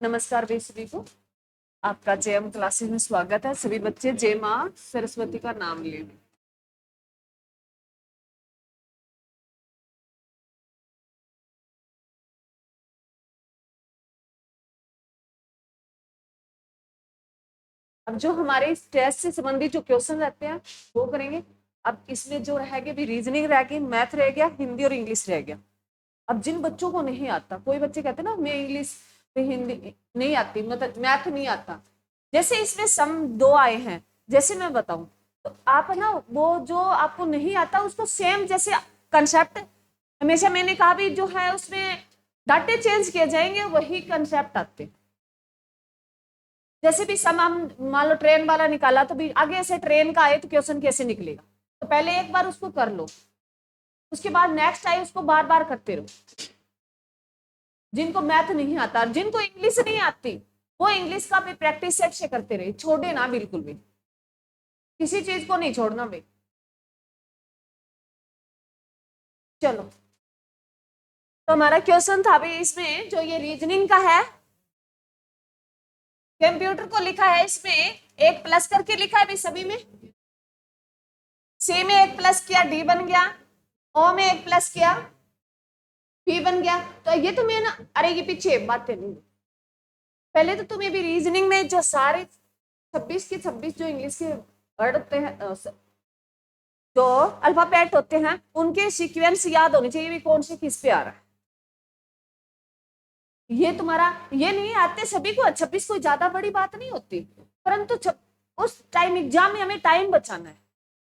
नमस्कार भाई सभी को। आपका जेएम क्लासेस में स्वागत है। सभी बच्चे जय माँ सरस्वती का नाम लें। अब जो हमारे इस टेस्ट से संबंधित जो क्वेश्चन रहते हैं वो करेंगे। अब इसमें जो रहेगा भी रीजनिंग रह गई, मैथ रह गया, हिंदी और इंग्लिश रह गया। अब जिन बच्चों को नहीं आता, कोई बच्चे कहते हैं ना मैं इंग्लिश हिंदी नहीं आती, मतलब मैथ नहीं आता, जैसे इसमें सम दो आए हैं, जैसे मैं बताऊं तो आप है ना वो जो आपको नहीं आता उसको सेम जैसे कंसेप्ट, हमेशा मैंने कहा भी जो है उसमें डाटे चेंज किए जाएंगे, वही कंसेप्ट आते। जैसे भी सम हम मान लो ट्रेन वाला निकाला तो भी आगे से ट्रेन का आए तो क्वेश्चन कैसे निकलेगा, तो पहले एक बार उसको कर लो, उसके बाद नेक्स्ट आए उसको बार बार करते रहो। जिनको मैथ नहीं आता, जिनको इंग्लिश नहीं आती, वो इंग्लिश का भी प्रैक्टिस सेट से करते रहे, छोड़े ना बिल्कुल भी, किसी चीज को नहीं छोड़ना भाई। चलो, तो हमारा क्वेश्चन था भाई इसमें जो ये रीजनिंग का है, कंप्यूटर को लिखा है इसमें एक प्लस करके लिखा है भाई सभी में। सी में एक प्लस किया डी बन गया, ओ में एक प्लस किया पी बन गया। तो ये तो मैं ना, अरे ये पीछे बातें नहीं, पहले तो तुम्हें भी रीजनिंग में जो सारे 26 के 26 जो इंग्लिश के वर्ड होते हैं, जो अल्फाबेट होते हैं, उनके सीक्वेंस याद होने चाहिए भी कौन से किस पे आ रहा है। ये तुम्हारा ये नहीं आते सभी को, 26 कोई ज्यादा बड़ी बात नहीं होती, परंतु उस टाइम एग्जाम में हमें टाइम बचाना है।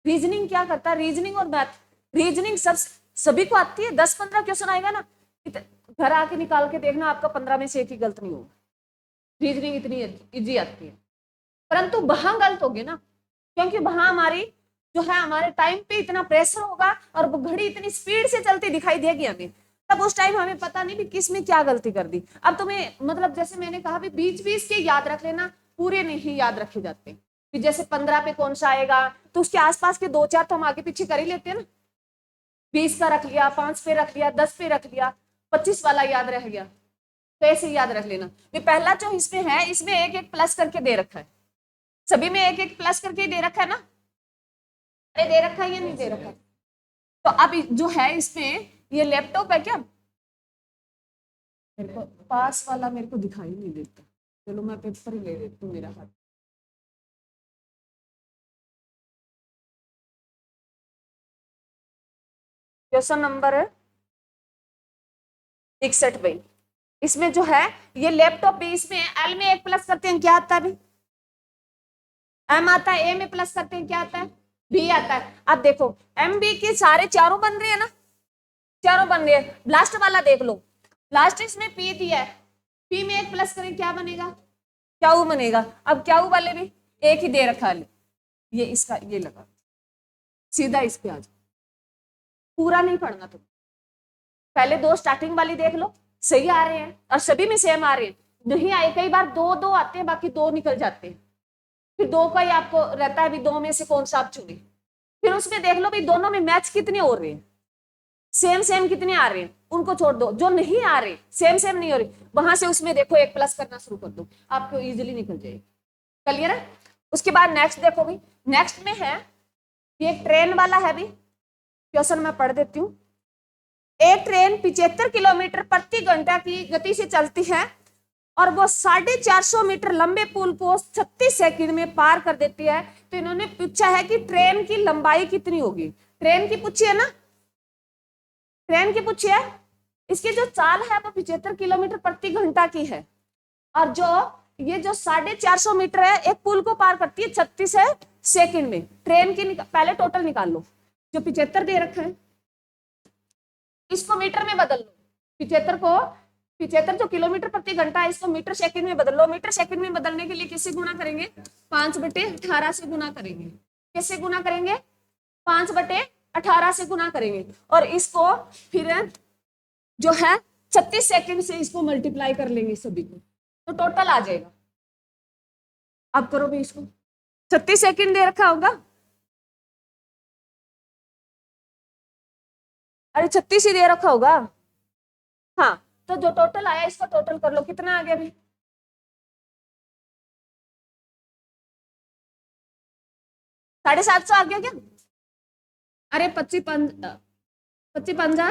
रीजनिंग क्या करता है, रीजनिंग और मैथ, रीजनिंग सब सभी को आती है, 10-15 क्वेश्चन आएगा ना, घर आके निकाल के देखना, आपका 15 में से एक ही गलत नहीं होगा। रीजनिंग इतनी इजी आती है, परंतु वहां गलत होगी ना, क्योंकि वहां हमारी जो है हमारे टाइम पे इतना प्रेशर होगा और वो घड़ी इतनी स्पीड से चलती दिखाई देगी हमें, तब उस टाइम हमें पता नहीं भी किस में क्या गलती कर दी। अब तुम्हें मतलब जैसे मैंने कहा भी बीच बीच के याद रख लेना, पूरे नहीं याद रखे जाते कि जैसे 15 पे कौन सा आएगा तो उसके आसपास के दो चार तो हम आगे पीछे कर ही लेते हैं ना, 20 का रख लिया, 5 पे रख लिया, 10 पे रख लिया, 25 वाला याद रह गया, तो ऐसे याद रख लेना। ये पहला जो इसमें है, इसमें एक एक प्लस करके दे रखा है, सभी में एक एक प्लस करके दे रखा है ना, अरे दे रखा है या नहीं दे रखा है। तो अब जो है इसमें ये लैपटॉप है क्या, मेरे को पास वाला मेरे को दिखाई नहीं देता, चलो मैं पेपर ही ले लेती हूँ मेरा हाथ। क्वेश्चन नंबर है 61 भाई। इसमें जो है ये लैपटॉप भी, इसमें एल में एक प्लस करते हैं क्या आता है भाई, एम आता है, ए में प्लस करते हैं क्या आता है, बी आता है। अब देखो एम बी के सारे चारों बन रहे हैं ना, चारों बन रहे हैं। लास्ट वाला देख लो, लास्ट इसमें पी दिया है, पी में एक प्लस करें क्या बनेगा, क्याऊ बनेगा। अब क्याऊ वाले में एक ही दे रखा है, ये इसका ये लगा, सीधा इस पे आ जाओ, पूरा नहीं पढ़ना तुम, पहले दो स्टार्टिंग वाली देख लो, सही आ रहे हैं और सभी में सेम आ रहे हैं। नहीं आए कई बार दो दो आते हैं, बाकी दो निकल जाते हैं, फिर दो का ही आपको रहता है भी दो में से कौन सा आप चुने, फिर उसमें देख लो भी दोनों में मैच कितने हो रहे हैं, सेम सेम कितने आ रहे हैं, उनको छोड़ दो, जो नहीं आ रहे सेम सेम नहीं हो रही, वहां से उसमें देखो एक प्लस करना शुरू कर दो, आपको इजीली निकल जाएगी। क्लियर है। उसके बाद नेक्स्ट देखो भी, नेक्स्ट में है ये ट्रेन वाला है भी, क्वेश्चन मैं पढ़ देती हूँ। एक ट्रेन 75 किलोमीटर प्रति घंटा की गति से चलती है और वो 450 मीटर लंबे पुल को 36 सेकंड में पार कर देती है। तो इन्होंने पूछा है कि ट्रेन की लंबाई कितनी होगी, ट्रेन की पूछी है ना, ट्रेन की पूछी है, इसकी जो चाल है वो 75 किलोमीटर प्रति घंटा की है, और जो ये जो 450 मीटर है एक पुल को पार करती है 36 सेकंड में। ट्रेन की पहले टोटल निकाल लो, जो 75 दे रखा है इसको मीटर में बदल लो, 75 को 75 जो किलोमीटर प्रति घंटा है इसको मीटर सेकंड में बदल लो। मीटर सेकंड में बदलने के लिए किससे गुना करेंगे, 5/18 से गुना करेंगे। किससे गुना करेंगे, 5/18 से गुना करेंगे, और इसको फिर जो है 36 सेकंड से इसको मल्टीप्लाई कर लेंगे सभी को, तो टोटल आ जाएगा। अब करो भी इसको, 36 सेकंड दे रखा होगा, अरे 36 ही दे रखा होगा, हाँ, तो जो टोटल आया इसको टोटल कर लो, कितना आ गया भाई, 750 आ गया क्या? अरे 25 पंजा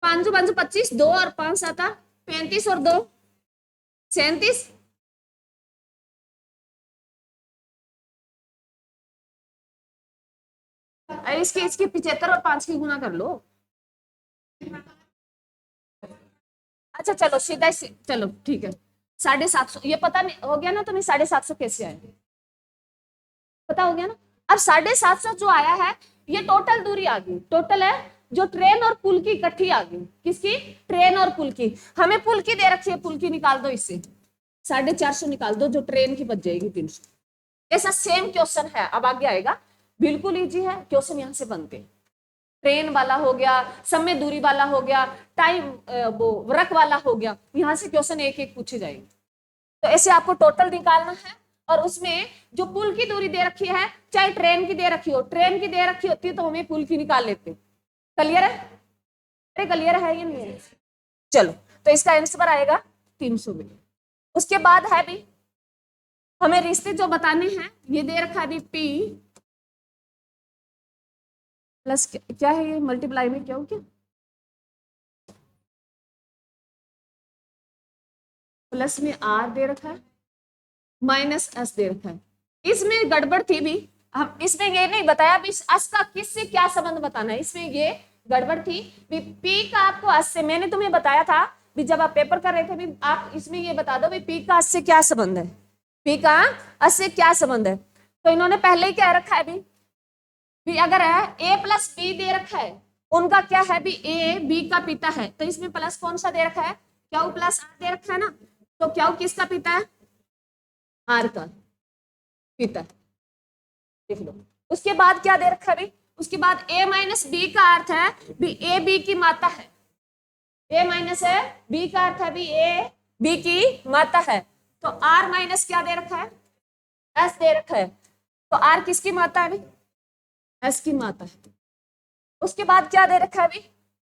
5 5 25, 2 और 5 आता 35 और 2 37। अरे इसके इसके 75 और 5 की गुना कर लो। अच्छा चलो सीधा चलो ठीक है। 750 ये पता नहीं हो गया ना तुम्हें 750 कैसे आए, पता हो गया ना। अब 750 जो आया है ये टोटल दूरी आ गई, टोटल है जो ट्रेन और पुल की इकट्ठी आ गई। किसकी? ट्रेन और पुल की। हमें पुल की दे रखी है, पुल की निकाल दो, इससे 450 निकाल दो, जो ट्रेन की बच जाएगी 300। ऐसा सेम क्वेश्चन है, अब आगे आएगा, बिल्कुल इजी है क्वेश्चन, यहां से बनते। ट्रेन वाला हो गया, समय दूरी वाला हो गया, टाइम वो वर्क वाला हो गया, यहां से क्वेश्चन एक एक पूछे जाएंगे। तो ऐसे आपको टोटल निकालना है, और उसमें जो पुल की दूरी दे रखी है, चाहे ट्रेन की दे रखी हो, ट्रेन की दे रखी होती है तो हमें पुल की निकाल लेते। क्लियर है? अरे क्लियर है ये नहीं है? चलो, तो इसका आंसर आएगा 300 में। उसके बाद है भी हमें रिश्ते जो बताने हैं, ये दे रखा है भी P प्लस क्या है, ये मल्टीप्लाई में क्या हो क्या, प्लस में R दे रखा है, माइनस S दे रखा है। इसमें गड़बड़ थी भी, हम इसमें ये नहीं बताया भी S का किससे क्या संबंध बताना है, इसमें ये गड़बड़ थी भी। P का आपको S से, मैंने तुम्हें बताया था भी जब आप पेपर कर रहे थे भी, आप इसमें ये बता दो भी P का S से क्या संबंध है, P का S से क्या संबंध है। तो इन्होंने पहले ही क्या रखा है भी अगर है A प्लस B दे रखा है, उनका क्या है भी A B का पिता है, तो इसमें प्लस कौन सा दे रखा है, क्यू प्लस R दे रखा है ना, तो क्यू किसका पिता है, R का पिता, देख लो। उसके बाद क्या दे रखा है भी, उसके बाद A माइनस B का अर्थ है भी A B की माता है, A माइनस है B का अर्थ है भी A B की माता है, तो R माइनस क्या दे रखा है, S दे रखा है, तो R किसकी माता है भी, S की माता है। उसके बाद क्या दे रखा है भी,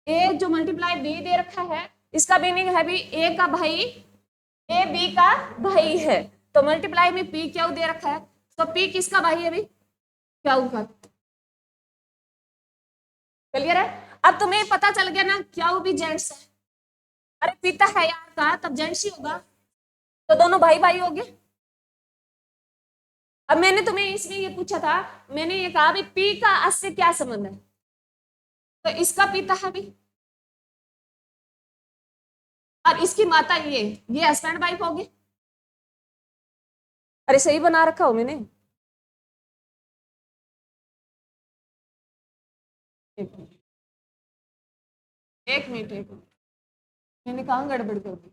A जो मल्टीप्लाई B दे रखा है, इसका मीनिंग है भी A का भाई A B का भाई है, तो मल्टीप्लाई में P क्यू दे रखा है, तो P किसका भाई है भी, क्यू का। क्लियर है? अब तुम्हें पता चल गया ना क्यू भी जेंट्स है, अरे पिता है यार का तब जेंट्स ही होगा, तो दोनों भाई भाई हो गए। अब मैंने तुम्हें इसमें ये पूछा था, मैंने ये कहा भी P का S से क्या संबंध है, तो इसका पिता है भी, और इसकी माता ये हस्बैंड वाइफ होगी। अरे सही बना रखा हो मैंने, एक मिनट एक मिनट एक मिनट, मैंने कहा गड़बड़ कर दी।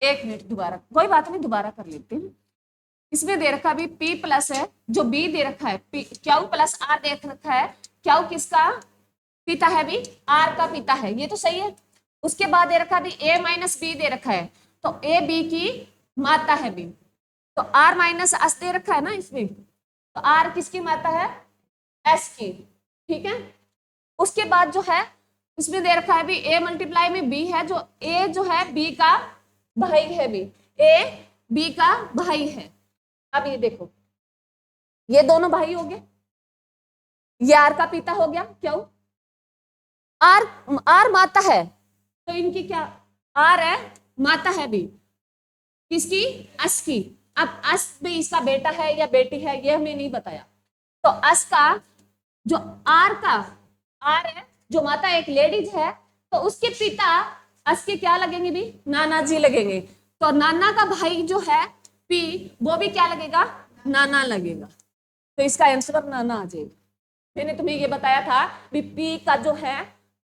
एक मिनट, दोबारा कोई बात नहीं, दोबारा कर लेते हैं। इसमें दे रखा भी P प्लस है, जो B दे रखा है क्यू प्लस R दे रखा है, क्यू किसका पिता है भी, R का पिता है, ये तो सही है। उसके बाद दे रखा भी A माइनस B दे रखा है, तो A B की माता है भी, तो R माइनस S दे रखा है ना इसमें, तो R किसकी माता है, S की, ठीक है। उसके बाद जो है इसमें दे रखा है भी A मल्टीप्लाई में B है, जो A जो है B का भाई है भी, A B का भाई है। अब ये देखो, ये दोनों भाई हो गए, ये R का पिता हो गया, क्यों, R R माता है, तो इनकी क्या, R है माता है भी, किसकी, अस की। अब अस भी इसका बेटा है या बेटी है ये हमें नहीं बताया, तो अस का जो आर का, आर है जो माता एक लेडीज है, तो उसके पिता अस के क्या लगेंगे भी, नाना जी लगेंगे, तो नाना का भाई जो है पी, वो भी क्या लगेगा, नाना लगेगा, तो इसका आंसर नाना आ जाएगा। मैंने तुम्हें ये बताया था भी पी का जो है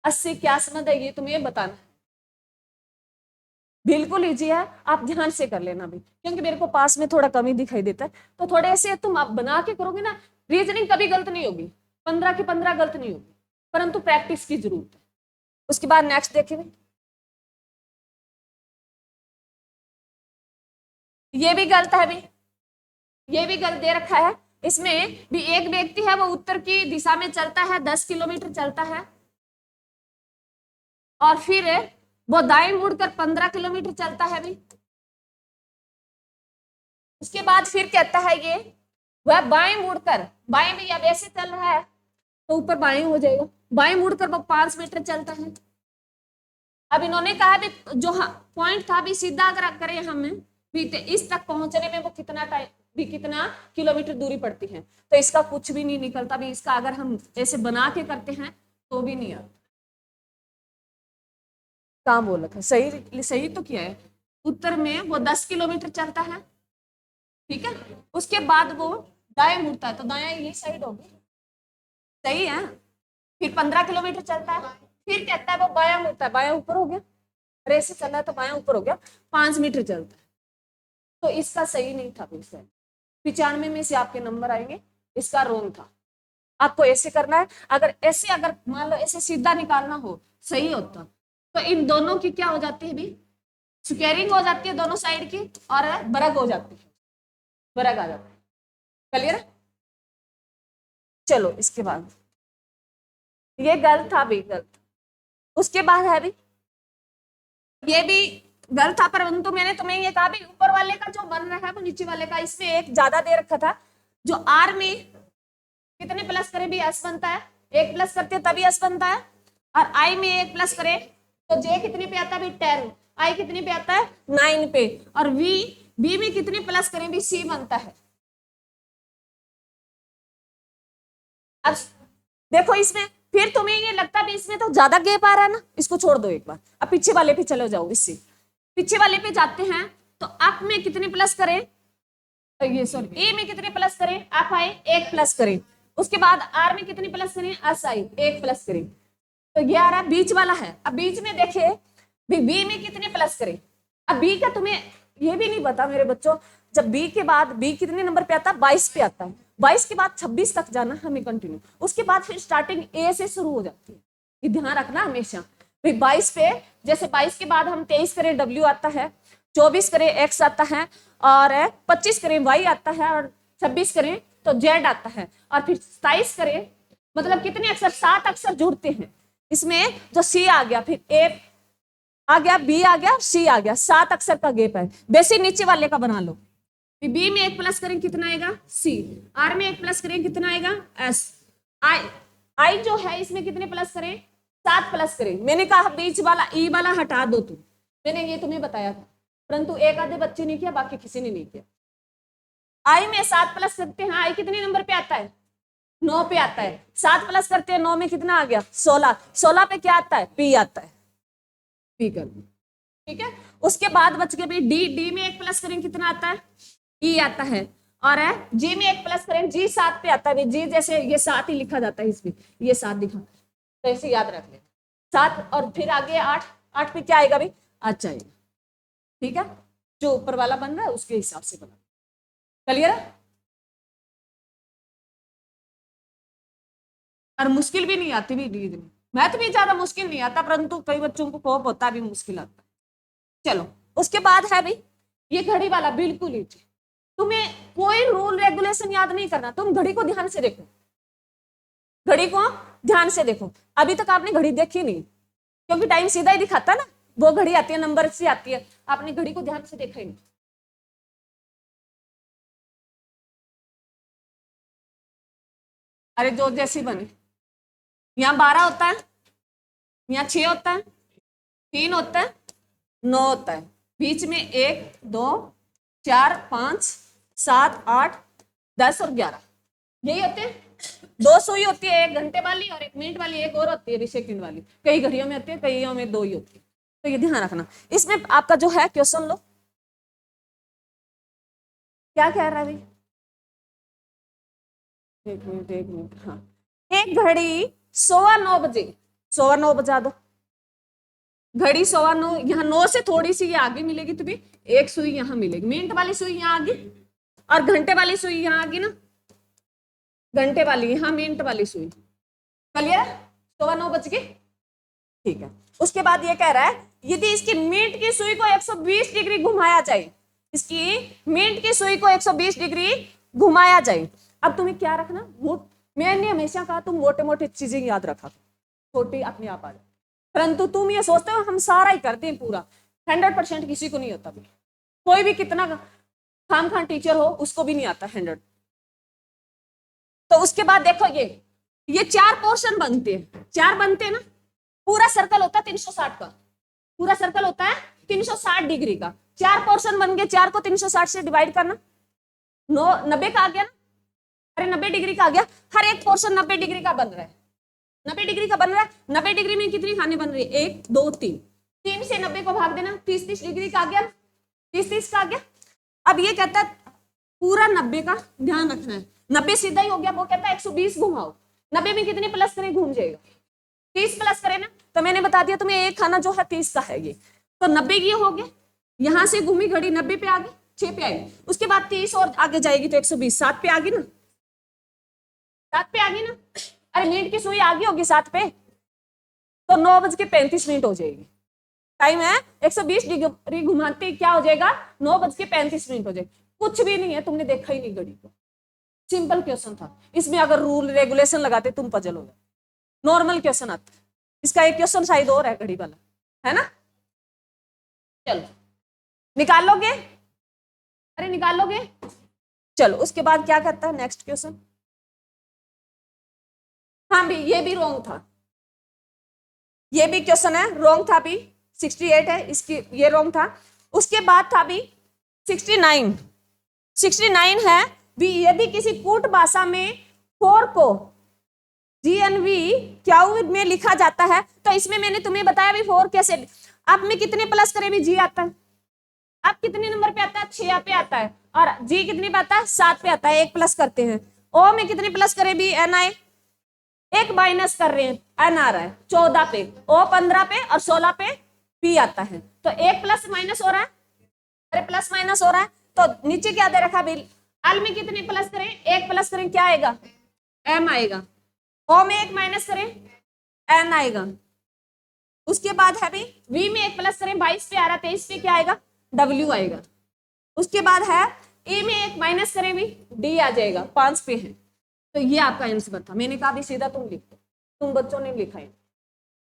अस से क्या संबंध है, ये तुम्हें बताना है। बिल्कुल इजी है, आप ध्यान से कर लेना भी, क्योंकि मेरे को पास में थोड़ा कम ही दिखाई देता है, तो थोड़े ऐसे तुम आप बना के करोगे ना, रीजनिंग कभी गलत नहीं होगी, 15 की 15 गलत नहीं होगी, परंतु प्रैक्टिस की जरूरत है। उसके बाद नेक्स्ट देखेंगे, ये भी गलत है भी, ये भी गलत दे रखा है। इसमें भी एक व्यक्ति है वो उत्तर की दिशा में चलता है, 10 किलोमीटर चलता है, और फिर वो दाएं मुड़कर 15 किलोमीटर चलता है भी, उसके बाद फिर कहता है ये वह बाएं मुड़कर, बाएं में अब ऐसे चल रहा है तो ऊपर बाएं हो जाएगा, बाएं मुड़कर वो 5 मीटर चलता है। अब इन्होंने कहा भी जो पॉइंट था भी सीधा अगर करें हमें भी इस तक पहुंचने में वो कितना टाइम भी कितना किलोमीटर दूरी पड़ती है, तो इसका कुछ भी नहीं निकलता भी, इसका अगर हम ऐसे बना के करते हैं तो भी नहीं आता। कहाँ बोला था, सही सही तो किया है। उत्तर में वो 10 किलोमीटर चलता है, ठीक है। उसके बाद वो दाएं मुड़ता है तो दायां ये साइड होगी, सही है। फिर 15 किलोमीटर चलता है, फिर कहता है वो बायां मुड़ता है, बायां ऊपर हो गया, रेस से चला है तो बायां ऊपर हो गया, 5 मीटर चलता है, तो इसका सही नहीं था। 95 में से आपके नंबर आएंगे, इसका रोंग था। आपको ऐसे करना है, अगर ऐसे अगर मान लो ऐसे सीधा निकालना हो सही होता तो इन दोनों की क्या हो जाती है भी, स्क्वेयरिंग हो जाती है दोनों साइड की और बरग हो जाती है, बरग आ जाता है। क्लियर? चलो इसके बाद ये गलत था भी, गलत। उसके बाद है भी ये भी गलत था, परंतु मैंने तुम्हें ये कहा भी ऊपर वाले का जो बन रहा है वो नीचे वाले का, इसमें एक ज्यादा दे रखा था। जो आर में कितने प्लस करें भी एस बनता है, एक प्लस करते हैं तभी एस बनता है, और आई में एक प्लस करें तो जे कितने पे आता है भी 10, आई कितने पे आता है 9 पे, और बी में कितने प्लस करें भी सी बनता है। अब देखो इसमें फिर तुम्हें ये लगता भी इसमें तो ज्यादा गैप आ रहा है ना, इसको छोड़ दो एक बार, अब पीछे वाले पे चले जाओ। इससे पीछे वाले पे जाते हैं तो अप में कितने प्लस करें, ये सॉरी ए में कितने प्लस करें, अप आई एक प्लस करें, उसके बाद आर में कितने प्लस करें, एस आई एक प्लस करें, तो ये आ रहा बीच वाला है। अब बीच में देखे बी में कितने प्लस करें, अब बी का तुम्हें ये भी नहीं पता मेरे बच्चों, जब बी के बाद बी कितने नंबर पे आता है 22 पे आता है, 22 के बाद 26 तक जाना हमें कंटिन्यू, उसके बाद फिर स्टार्टिंग ए से शुरू हो जाती है, ये ध्यान रखना हमेशा। भाई 22 पे जैसे 22 के बाद हम 23 करें डब्ल्यू आता है, 24 करें एक्स आता है, और 25 करें वाई आता है, और 26 करें तो जेड आता है, और फिर 27 करें मतलब कितने अक्षर 7 अक्षर जुड़ते हैं इसमें, जो सी आ गया फिर ए आ गया बी आ गया सी आ गया, 7 अक्षर का गेप है। बेसिक नीचे वाले का बना लो, बी में एक प्लस करें कितना आएगा सी, आर में एक प्लस करें कितना आएगा एस, आई जो है इसमें कितने प्लस करें 7 प्लस करें। मैंने कहा बीच वाला ई वाला हटा दो तुम, मैंने ये तुम्हें बताया था, परंतु एक आधे बच्चे ने किया बाकी किसी ने नहीं किया। आई में 7 प्लस करते हैं, आई कितने नंबर पे आता है 9 पे आता है, 7 प्लस करते हैं 9 में कितना आ गया 16, 16 पे क्या आता है पी आता है, पी कर ठीक है। उसके बाद बच गए डी, डी में एक प्लस करें कितना आता है ई आता है, और जी में एक प्लस करें जी 7 पे आता है, जी जैसे ये 7 ही लिखा जाता है इसमें, ये 7 लिखा तो ऐसे याद रख लें 7, और फिर आगे 8, 8 पे क्या आएगा भाई अच्छा आएगा, ठीक है। जो ऊपर वाला बन रहा है उसके हिसाब से बना, क्लियर है। और मुश्किल भी नहीं आती भी रीजनिंग, मैथ भी ज्यादा मुश्किल नहीं आता, परंतु कई बच्चों को कोप होता भी मुश्किल आता। चलो उसके बाद है भाई ये घड़ी वाला, बिल्कुल ही तुम्हें कोई रूल रेगुलेशन याद नहीं करना, तुम घड़ी को ध्यान से देखो, घड़ी को ध्यान से देखो। अभी तक आपने घड़ी देखी नहीं क्योंकि टाइम सीधा ही दिखाता ना, वो घड़ी आती है नंबर से आती है, आपने घड़ी को ध्यान से देखा ही नहीं। अरे जो जैसी बने, यहाँ 12 होता है, यहाँ 6 होता है, 3 होता है, 9 होता है, बीच में 1 2 4 5 7 8 10 और 11 यही होते हैं। 2 सुई होती है, 1 घंटे वाली और 1 मिनट वाली, एक और होती है सेकंड वाली, कई घड़ियों में होती है कईयों में 2 ही होती है, तो ये ध्यान रखना। इसमें आपका जो है क्वेश्चन लो, क्या कह रहा है भाई, एक मिनट हाँ, एक घड़ी 9:15 बजे, 9:15 बजा दो, घड़ी 9:15, यहाँ 9 से थोड़ी सी ये आगे मिलेगी तो भी एक सुई यहाँ मिलेगी, मिनट वाली सुई यहाँ आगे और घंटे वाली सुई यहाँ आगे ना, घंटे वाली यहाँ मिनट वाली सुई, क्लियर। 9:15 बज गए, ठीक है। उसके बाद ये कह रहा है यदि इसकी मिनट की सुई को 120 डिग्री घुमाया जाए, इसकी मिनट की सुई को 120 डिग्री घुमाया जाए, अब तुम्हें क्या रखना, मैंने हमेशा कहा तुम मोटे मोटे चीजें याद रखा, छोटी अपने आप आ जाए, परंतु तुम ये सोचते हो हम सारा ही करते हैं पूरा, 100% किसी को नहीं होता, कोई भी कितना खाम खान टीचर हो उसको भी नहीं आता 100। तो उसके बाद देखो ये 4 पोर्शन बनते हैं, 4 बनते हैं ना, पूरा सर्कल होता है 360 का, पूरा सर्कल होता है 360 डिग्री का, 4 पोर्शन बन गए, 4 को 360 से डिवाइड करना, 90 का आ गया ना, अरे 90 डिग्री का आ गया, हर एक पोर्शन 90 डिग्री का बन रहा है, 90 डिग्री का बन रहा है। 90 डिग्री में कितनी खाने बन रही है, 1 2 3, 3 से 90 को भाग देना, 30 डिग्री का आ गया, 30 का आ गया। अब ये कहता है पूरा 90 का ध्यान रखना है, 90 सीधा ही हो गया, वो कहता है 120 घुमाओ, 90 में कितने प्लस करें, घूम जाएगा, 30 प्लस करें ना, तो मैंने बता दिया तुम्हें एक खाना जो है 30 का है ये, तो 90 की हो गया, यहां से घूमी घड़ी 90 पे आ गई, 6 पे आएगी, उसके बाद 30 और आगे जाएगी तो 120, 7 पे आ गई ना, 7 पे आ गई ना, अरे मिनट की सुई आ गई होगी 7 पे, तो 9:35 हो जाएगी, टाइम है 120 डिग्री घुमाते क्या हो जाएगा, 9:35 हो जाएगा, कुछ भी नहीं है, तुमने देखा ही नहीं घड़ी को, सिंपल क्वेश्चन था, इसमें अगर रूल रेगुलेशन लगाते तुम पजल हो गए, नॉर्मल क्वेश्चन आता, इसका एक क्वेश्चन शायद और है घड़ी वाला, है ना, चलो निकाल लोगे, अरे निकाल लोगे, चलो उसके बाद क्या करता है नेक्स्ट क्वेश्चन, हाँ भी ये भी रॉन्ग था, ये भी क्वेश्चन है रॉन्ग था भी, 68 है इसकी, ये रॉन्ग था, उसके बाद था भी 69 है भी, यदि किसी कूट भाषा में 4 को GNV क्याउ में लिखा जाता है, तो इसमें मैंने तुम्हें बताया भी 4 कैसे, अब में कितने प्लस करें भी जी आता है, अब कितने नंबर पे आता है, 6 पे आता है, और जी कितने पे आता है, 7 पे आता है, 1 प्लस करते हैं, ओ में कितने प्लस करें भी, NI 1 माइनस कर रहे हैं, N आ रहा है 14 पे, O 15 पे और 16 पे P आता है, तो 1 प्लस माइनस हो रहा है, अरे प्लस माइनस हो रहा है, तो नीचे क्या दे रखा बिल, L में कितने प्लस करें, 1 प्लस करें क्या आएगा, M आएगा, O में 1 माइनस करें N आएगा, उसके बाद है भी V में 1 प्लस करें 22 पे आ रहा है, 23 पे क्या आएगा, W आएगा, उसके बाद है E में 1 माइनस करें भी D आ जाएगा, 5 पे है, तो ये आपका आंसर था, मैंने कहा भी सीधा तुम लिख दो, तुम बच्चों ने लिखा है,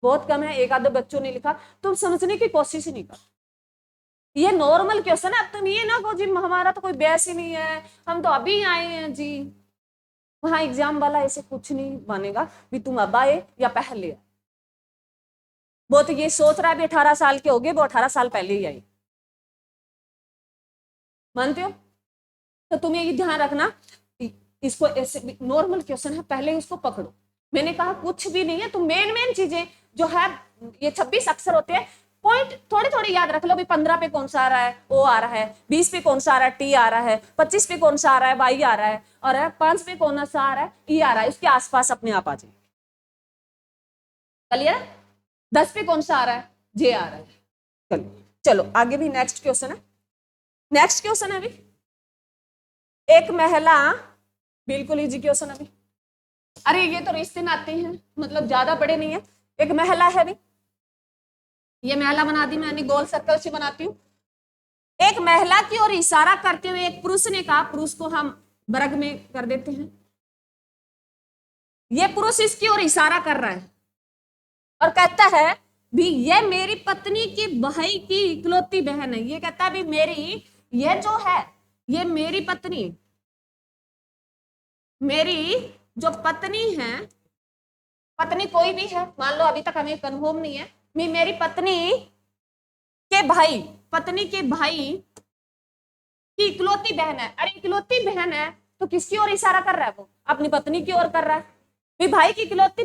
बहुत कम है, एक आधे बच्चों ने लिखा, तुम समझने की कोशिश ही नहीं कर, ये नॉर्मल क्वेश्चन है, अब तुम ये ना कहो जी हमारा तो कोई बेस ही नहीं है, हम तो अभी आए हैं जी, वहां एग्जाम वाला ऐसे कुछ नहीं मानेगा भी तुम अब आए या पहले आए, वो तो ये सोच रहा है भी 18 साल के हो गए, वो 18 साल पहले ही आई, मानते हो, तो तुम्हें ये ध्यान रखना, इसको ऐसे नॉर्मल क्वेश्चन है, पहले उसको पकड़ो, मैंने कहा कुछ भी नहीं है, तो मेन चीजें जो है, ये 26 अक्षर होते हैं, पॉइंट थोड़े थोड़े याद रख लो भी, 15 पे कौन सा आ रहा है, ओ आ रहा है, 20 पे कौन सा आ रहा है, टी आ रहा है, 25 पे कौन सा आ रहा है, वाई आ रहा है, और 5 पे कौन सा आ रहा है, ई आ रहा है, उसके आसपास अपने आप आ जाए, क्लियर, 10 पे कौन सा आ रहा है, जे आ रहा है, चलो आगे भी नेक्स्ट क्वेश्चन है, नेक्स्ट क्वेश्चन है अभी, एक महिला, बिल्कुल इजी क्वेश्चन अभी, अरे ये तो रिश्ते नाते हैं, मतलब ज्यादा बड़े नहीं है, एक महिला है भी, ये महिला बना दी मैंने, गोल सर्कल से बनाती हूँ, एक महिला की ओर इशारा करते हुए एक पुरुष ने कहा, पुरुष को हम वर्ग में कर देते हैं, ये पुरुष इसकी ओर इशारा कर रहा है और कहता है भी ये मेरी पत्नी की भाई की इकलौती बहन है, ये कहता है भी मेरी, ये जो है ये मेरी पत्नी, मेरी जो पत्नी है, पत्नी कोई भी है मान लो, अभी तक हमें कन्फर्म नहीं है, मेरी पत्नी के भाई, पत्नी के भाई की इकलौती बहन है, अरे इकलौती बहन है तो किसकी ओर इशारा कर रहा है, वो अपनी पत्नी की ओर कर रहा है, भी भाई की इकलौती,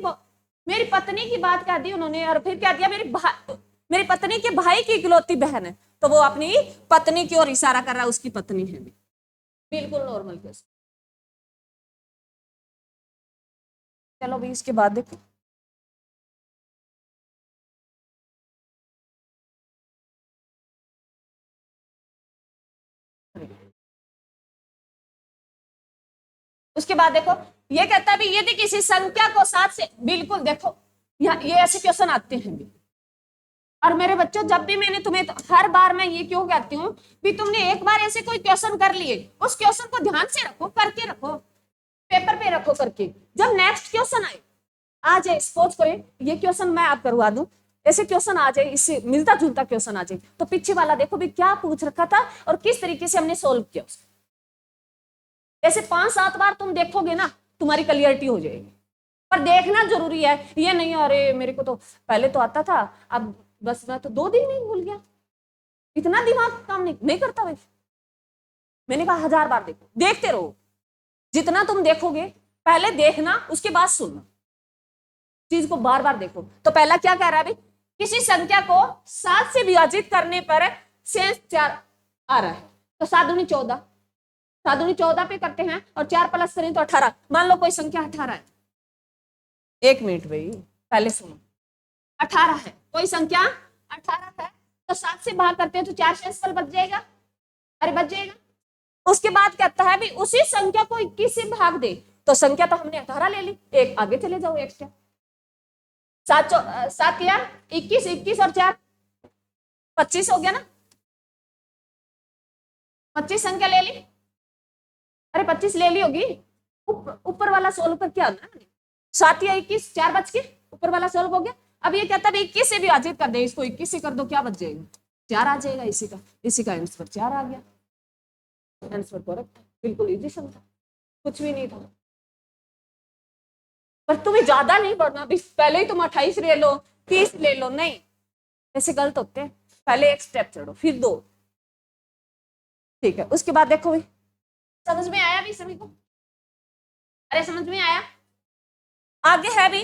मेरी पत्नी की बात कह दी उन्होंने, और फिर क्या दिया, मेरी पत्नी के भाई की इकलौती बहन है, तो वो अपनी पत्नी की ओर इशारा कर रहा है, उसकी पत्नी है भी, बिल्कुल नॉर्मल केस। चलो भी इसके बाद देखो, उसके बाद देखो, ये कहता है भी यदि किसी संख्या को 7 से, बिल्कुल देखो ये ऐसे क्वेश्चन आते हैं भी, और मेरे बच्चों जब भी मैंने तुम्हें, तो हर बार मैं ये क्यों कहती हूँ भी तुमने एक बार ऐसे कोई क्वेश्चन कर लिए, उस क्वेश्चन को ध्यान से रखो, करके रखो, पेपर पे रखो करके, जब नेक्स्ट क्वेश्चन आए आ जाए, सपोज करें ये क्वेश्चन मैं आप करवा दूं, ऐसे क्वेश्चन आ जाए, इससे मिलता जुलता क्वेश्चन आ जाए, तो पीछे वाला देखो भी क्या पूछ रखा था और किस तरीके से हमने सोल्व किया उसको, ऐसे 5-7 बार तुम देखोगे ना, तुम्हारी क्लियरिटी हो जाएगी। पर देखना जरूरी है, ये नहीं अरे मेरे को तो पहले तो आता था, अब बस मैं तो 2 दिन में भूल गया। इतना दिमाग काम नहीं करता भाई। मैंने कहा 1000 बार देखो, देखते रहो। जितना तुम देखोगे, पहले देखना उसके बाद सुनना, चीज को बार बार देखो। तो पहला क्या कह रहा है भाई, किसी संख्या को 7 से विभाजित करने पर शेष 4 आ रहा है। तो 7 दूनी 14, 7 दूनी 14 पे करते हैं और 4 प्लस करें तो 18। मान लो कोई संख्या 18 है, 1 मिनट भाई पहले सुनो, 18 है कोई संख्या, 18 है तो 7 से भाग करते हैं तो 4 शेषफल बच जाएगा, अरे बच जाएगा। उसके बाद कहता है भी उसी संख्या को 21 से भाग दे, तो संख्या तो हमने 18 ले ली, एक आगे चले जाओ एक्स्ट्रा, 7 किया 21, 21 और 4 25 हो गया ना, 25 संख्या ले ली, अरे 25 ले ली होगी। ऊपर वाला सोल्व कर क्या होना, 7 या 21, 4 बच के ऊपर वाला सोल्व हो गया। अब ये कहता है 21 से भी विभाजित कर दे, इसको 21 से कर दो, क्या बच जाएगा, 4 आ जाएगा। इसी का आंसर 4 आ गया, आंसर करेक्ट, बिल्कुल इजी सम था, कुछ भी नहीं था। पर तुम्हें ज्यादा नहीं पढ़ना, पहले ही तुम 28 ले लो, 30 ले लो, नहीं ऐसे गलत होते हैं। पहले एक स्टेप चढ़ो फिर 2, ठीक है। उसके बाद देखो भाई, समझ में आया भी सभी को, अरे समझ में आया। आगे है भी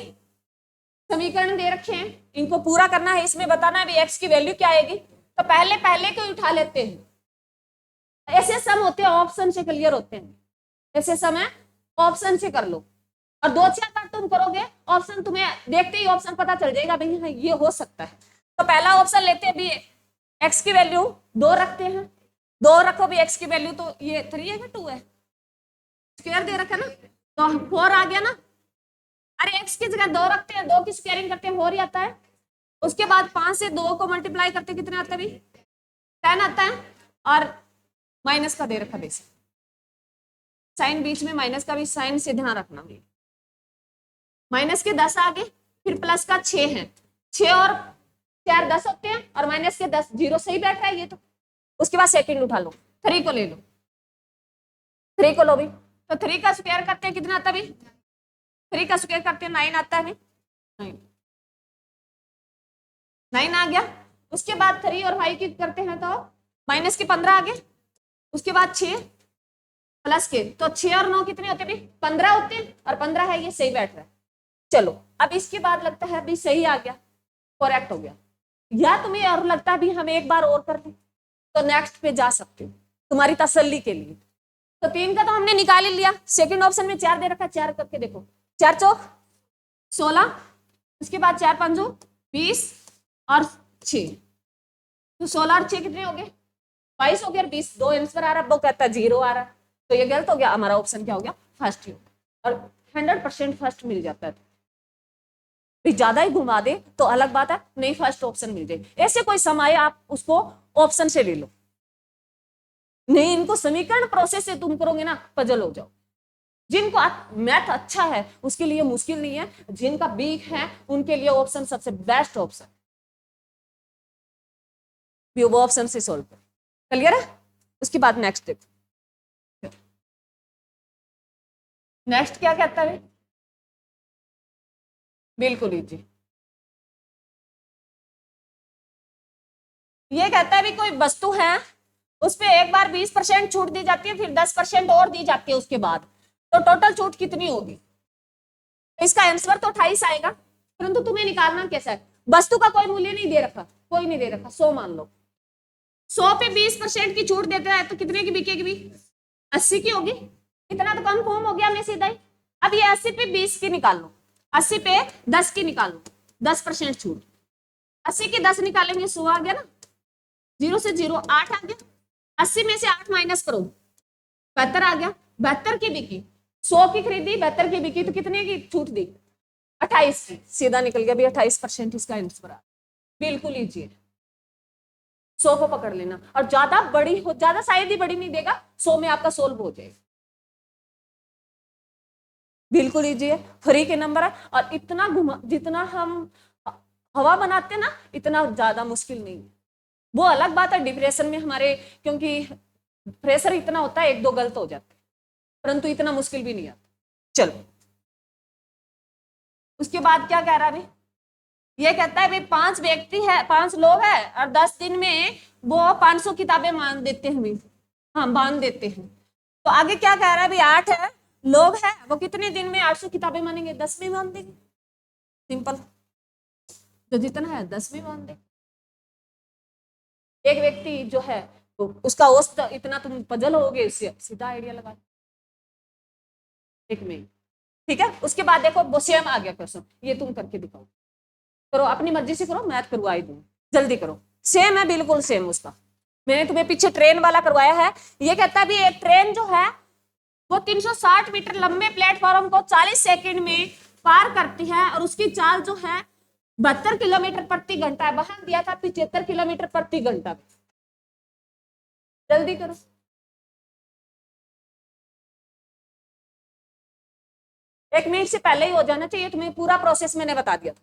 समीकरण दे रखे हैं, इनको पूरा करना है, इसमें बताना है भी एक्स की वैल्यू क्या आएगी। तो पहले को उठा लेते हैं, ऐसे सम होते हैं ऑप्शन से क्लियर होते हैं, ऐसे सम है ऑप्शन से कर लो, और 2-4 बार तुम करोगे ऑप्शन, तुम्हें देखते ही ऑप्शन पता चल जाएगा भाई हाँ ये हो सकता है। तो पहला ऑप्शन लेते हैं भी, एक्स की वैल्यू 2 रखते हैं, 2 रखो भी, एक्स की वैल्यू तो ये 3 है 2 है, स्क्वायर दे रखा ना, तो 4 आ गया ना। अरे एक्स की जगह 2 रखते हैं, 2 की स्क्वायरिंग करते हैं 4 ही आता है। उसके बाद 5 से 2 को मल्टीप्लाई करते कितने आता है भी, 10 आता है, और माइनस का दे रखा बेसिक साइन, बीच में माइनस का भी साइन से ध्यान रखना, माइनस के 10 आगे, फिर प्लस का 6 है, 6 और 4 10 होते हैं, और माइनस के 10 जीरो सही बैठ रहा है ये तो। उसके बाद सेकंड उठा लो, 3 को ले लो, 3 को लो भी, तो 3 का स्क्वायर करते हैं कितना आता है भी, 3 का स्क्वायर करते हैं 9 आता है, 9 आ गया। उसके बाद 3 और 5 की करते हैं तो माइनस के 15 आ गए, उसके बाद 6 प्लस के, तो 6 और 9 कितने होते हैं, 15 होते हैं, और 15 है ये सही बैठ रहा है। चलो अब इसके बाद लगता है अभी सही आ गया, करेक्ट हो गया, या तुम्हें और लगता है भी हम एक बार और कर लें, तो नेक्स्ट पे जा सकते हो तुम्हारी तसल्ली के लिए। तो 3 का तो हमने निकाल ही लिया, सेकंड ऑप्शन में 4 दे रखा, 4 करके देखो, 4 चौक 16, उसके बाद 4 5 20 और 6, तो 16 और 6 कितने हो गए, 22 हो गया, और 20 2 आंसर आ रहा है, वो कहता है 0 आ रहा है, तो ये गलत हो गया, हमारा ऑप्शन क्या हो गया, फर्स्ट ही हो गया। और 100% फर्स्ट मिल जाता है, ज्यादा ही घुमा दे तो अलग बात है, नहीं फर्स्ट ऑप्शन मिल जाए, ऐसे कोई समय आप उसको ऑप्शन से ले लो, नहीं इनको समीकरण प्रोसेस से तुम करोगे ना पजल हो जाओ। जिनको मैथ अच्छा है उसके लिए मुश्किल नहीं है, जिनका वीक है उनके लिए ऑप्शन सबसे बेस्ट ऑप्शन, वो ऑप्शन से सॉल्व कर, क्लियर है। उसके बाद नेक्स्ट देखो, नेक्स्ट क्या कहता है, बिल्कुल इजी, ये कहता है भी कोई वस्तु है उस पर एक बार 20% छूट दी जाती है, फिर 10% और दी जाती है उसके बाद, तो टोटल छूट कितनी होगी। तो इसका आंसर तो 28 आएगा, परंतु तुम्हें निकालना कैसा है, वस्तु का कोई मूल्य नहीं दे रखा, कोई नहीं दे रखा, 100 मान लो, 100 पे 20% की छूट देते हैं तो कितने की बिकेगी भी, 80 की होगी, इतना तो कंफर्म हो गया मैं सीधा ही। अब ये 80 पे 20 की निकाल लो, 80 पे 10 की निकाल लो, 10% छूट, 80 की 10 निकालेंगे 100 आ गया ना, 0 से 0 8 आ गया, 80 में से 8 माइनस करो 72 आ गया, 72 की बिकी, 100 की खरीदी 72 की बिकी, तो कितने की छूट दी, 28 की, सीधा निकल गया भी 28% इसका आंसर आ, बिल्कुल इजी है। 100 को पकड़ लेना, और ज्यादा बड़ी हो, ज्यादा शायद ही बड़ी नहीं देगा, 100 में आपका सोल्व हो जाएगा, बिल्कुल इजी है, फ्री के नंबर है, और इतना घुमा, जितना हम हवा बनाते हैं ना इतना ज्यादा मुश्किल नहीं है। वो अलग बात है डिप्रेशन में हमारे, क्योंकि प्रेशर इतना होता है 1-2 गलत हो जाते हैं, परंतु इतना मुश्किल भी नहीं आता। चलो उसके बाद क्या कह रहा है, ये कहता है भाई 5 व्यक्ति है, 5 लोग है और 10 दिन में वो 500 किताबें मान देते हैं, हाँ बांध देते हैं। तो आगे क्या कह रहा है भाई 8 है लोग है, वो कितने दिन में 800 किताबें मानेंगे, 10 में मान देंगे, सिंपल। जो जितना है 10 में मान देंगे। एक व्यक्ति जो है तो उसका औसत इतना, तुम पजल होगे इससे सीधा आइडिया लगा एक में, ठीक है। उसके बाद देखो वो सेम आ गया क्वेश्चन, ये तुम करके दिखाओ, करो अपनी मर्जी से करो, मैथ करवाई दूं, जल्दी करो। सेम है बिल्कुल सेम उसका, मैंने तुम्हें पीछे ट्रेन वाला करवाया है। ये कहता है भी एक ट्रेन जो है वो 360 मीटर लंबे प्लेटफॉर्म को 40 सेकंड में पार करती है और उसकी चाल जो है 72 किलोमीटर प्रति घंटा है। वहां दिया था 75 किलोमीटर प्रति घंटा। जल्दी करो। एक मिनट से पहले ही हो जाना चाहिए, तुम्हें पूरा प्रोसेस मैंने बता दिया था।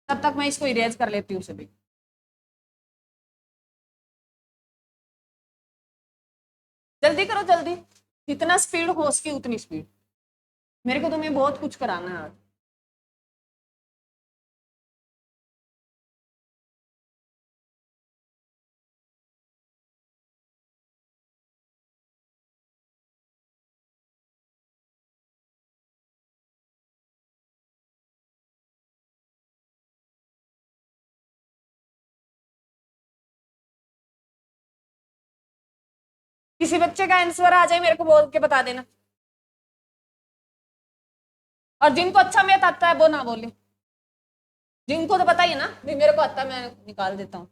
तब तक मैं इसको इरेज कर लेती हूँ सभी। जल्दी करो जल्दी, जितना स्पीड हो उसकी उतनी स्पीड। मेरे को तुम्हें बहुत कुछ कराना है आज। किसी बच्चे का आंसर आ जाए मेरे को बोल के बता देना, और जिनको अच्छा मैथ आता है वो ना बोले, जिनको तो बताइए ना भी मेरे को आता है मैं निकाल देता हूँ।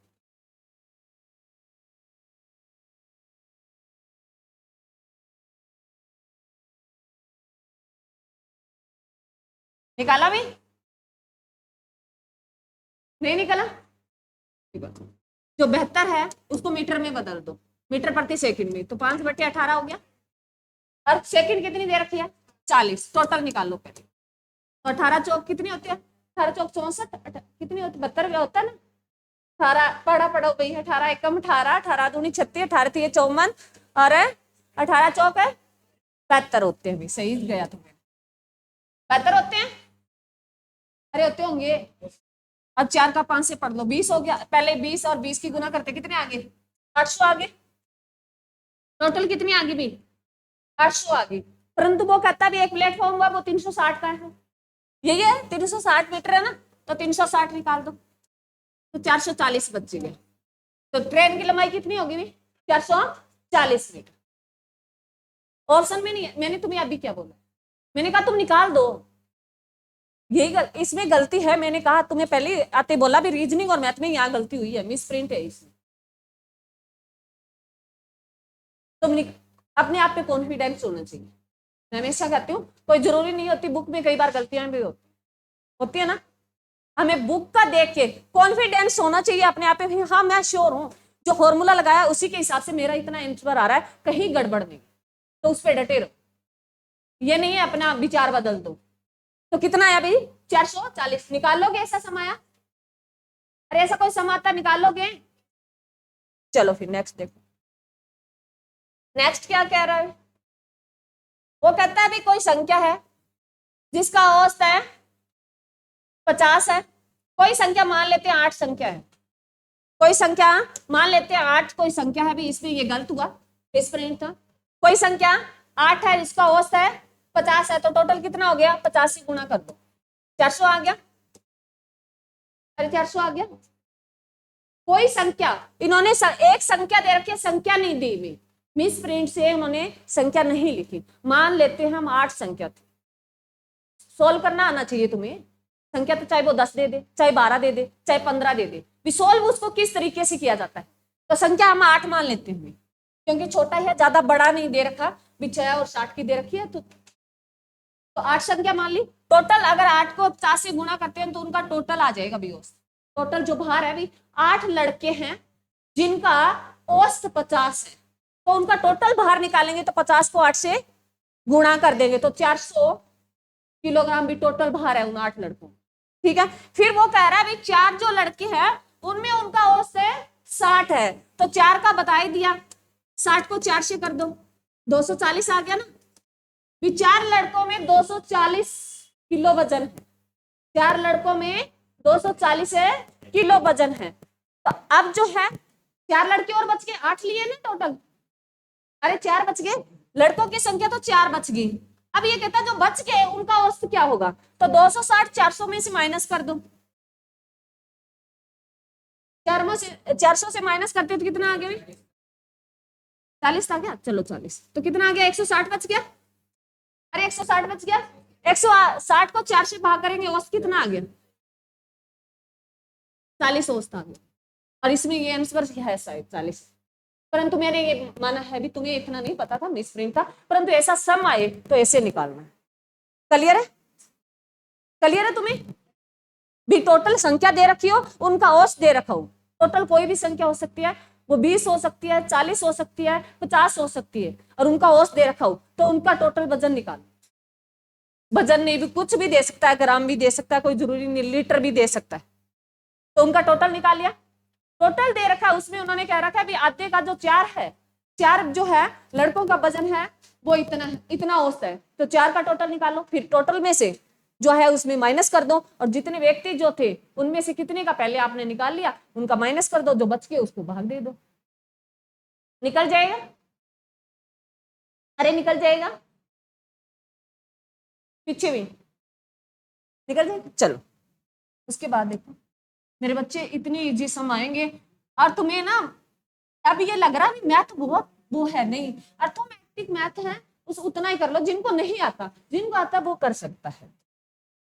निकाला भी नहीं निकाला, जो 72 है उसको मीटर में बदल दो, मीटर प्रति सेकंड में, तो 5/18 हो गया। और सेकंड कितनी दे रखी है 40, टोटल निकाल लो पहले। तो 18 चौक कितनी होती है, 18 चौक 64, कितनी होती 72 होता है ना। 18 पढ़ा पढ़ो भाई, 18 एकम 18, 18 दूनी 36, 18 थी 54 और 18 चौक है 72 होते हैं। सही गया तुम्हें, 72 होते हैं, अरे होते होंगे। अब 4 का 5 से पढ़ लो, 20 हो गया। पहले 20 और 20 की गुना करते कितने आगे, 800 आगे। टोटल कितनी आगे भी 800 आगे। परंतु वो कहता है एक प्लेटफॉर्म हुआ वो 360 का है, यही है 360 मीटर है ना, तो 360 निकाल दो तो 440 बच गए। तो ट्रेन की लंबाई कितनी होगी भी 440 मीटर। ऑप्शन में नहीं है, मैंने तुम्हें अभी क्या बोला, मैंने कहा तुम निकाल दो। यही इसमें गलती है, मैंने कहा तुम्हें पहले आते बोला भी रीजनिंग और मैथ में यहाँ गलती हुई है, मिस प्रिंट है इसमें। तुम अपने आप पे कॉन्फिडेंस होना चाहिए। मैं हमेशा कहती हूँ कोई जरूरी नहीं होती, बुक में कई बार गलतियां भी होती है ना। हमें बुक का देख के कॉन्फिडेंस होना चाहिए अपने आप पे, हाँ मैं श्योर हूँ जो फॉर्मूला लगाया उसी के हिसाब से मेरा इतना आंसर आ रहा है, कहीं गड़बड़ नहीं, तो उस पर डटे रहो। ये नहीं है अपना विचार बदल दो। तो कितना है अभी 440, निकाल लोगे ऐसा समाया, अरे ऐसा कोई समाता निकाल लोगे। चलो फिर नेक्स्ट देखो, नेक्स्ट क्या कह रहा है। वो कहता है भी कोई संख्या है जिसका औसत है 50 है। कोई संख्या मान लेते हैं 8 संख्या है, कोई संख्या मान लेते हैं 8 कोई संख्या है भी, इसमें ये गलत हुआ, प्रिंट था। कोई संख्या 8 है जिसका औसत है 50 है, तो टोटल कितना हो गया 50 से गुणा कर दो, 400 आ गया। अरे 400 आ गया। कोई संख्या, इन्होंने एक संख्या दे रखी है, संख्या नहीं दी हुई, मिस प्रिंट से उन्होंने संख्या नहीं लिखी। मान लेते हैं हम 8 संख्या थी, सोल्व करना आना चाहिए तुम्हें। संख्या तो चाहे वो 10 दे दे, चाहे 12 दे दे, चाहे 15 दे दे, सोल्व उसको किस तरीके से किया जाता है। तो संख्या हम 8 मान लेते हैं क्योंकि छोटा है, ज्यादा बड़ा नहीं दे रखा, 6 और 60 की दे रखी है, तो 8 संख्या मान ली। टोटल अगर 8 को 50 से गुणा करते हैं तो उनका टोटल आ जाएगा भी औसत। टोटल जो बाहर है भी 8 लड़के हैं जिनका औसत 50 है, तो उनका टोटल बाहर निकालेंगे तो 50 को 8 से गुणा कर देंगे तो 400 किलोग्राम भी टोटल बाहर है उन 8 लड़कों। ठीक है, फिर वो कह रहा है भाई 4 जो लड़के हैं उनमें उनका औसत 60 है, तो 4 का बता ही दिया, 60 को 4 से कर दो, 240 आ गया ना। भी 4 लड़कों में 240 किलो वजन है, 4 लड़कों में 240 किलो वजन है। तो अब जो है 4 लड़के और बच गए, 8 लिए ना टोटल। अरे 4 बच गए, लड़कों की संख्या तो 4 बच गई। अब ये कहता है जो बच गए उनका औसत क्या होगा, तो 260 400 में से माइनस कर दो। 400 से माइनस करते हो तो कितना आ गया भाई, 40 आ गया। चलो 40 तो कितना आ गया, 160 बच गया। अरे 160 बच गया, 160 को 4 से भाग करेंगे, औसत कितना आ गया, 40 औसत आ गया। और इसमें ये आंसर है शायद 40, परंतु मैंने ये माना है भी, तुम्हें इतना नहीं पता था मिस प्रिंट था, परंतु ऐसा सम आए तो ऐसे निकालना। क्लियर है, क्लियर है तुम्हें भी। टोटल संख्या दे रखी हो, उनका औसत दे रखा हो। टोटल कोई भी संख्या हो सकती है, वो 20 हो सकती है, 40 हो सकती है, 50 हो सकती है, और उनका औसत दे रखा हो तो उनका टोटल वजन निकालो। वजन नहीं भी कुछ भी दे सकता है, ग्राम भी दे सकता है, कोई जरूरी नहीं लीटर भी दे सकता है। तो उनका टोटल निकाल लिया। टोटल दे रखा है, उसमें उन्होंने कह रखा है भी आधे का जो 4 है, 4 जो है लड़कों का वजन है वो इतना है, इतना औसत है, तो 4 का टोटल निकालो। फिर टोटल में से जो है उसमें माइनस कर दो, और जितने व्यक्ति जो थे उनमें से कितने का पहले आपने निकाल लिया, उनका माइनस कर दो, जो बच के उसको भाग दे दो, निकल जाएगा। अरे निकल जाएगा, पीछे भी निकल जाएगा। चलो उसके बाद देखो मेरे बच्चे, इतनी इजी सम आएंगे। और तुम्हें ना अब ये लग रहा है मैथ बहुत वो है, नहीं, अर्थोमेटिक मैथ है, उस उतना ही कर लो। जिनको नहीं आता, जिनको आता वो कर सकता है।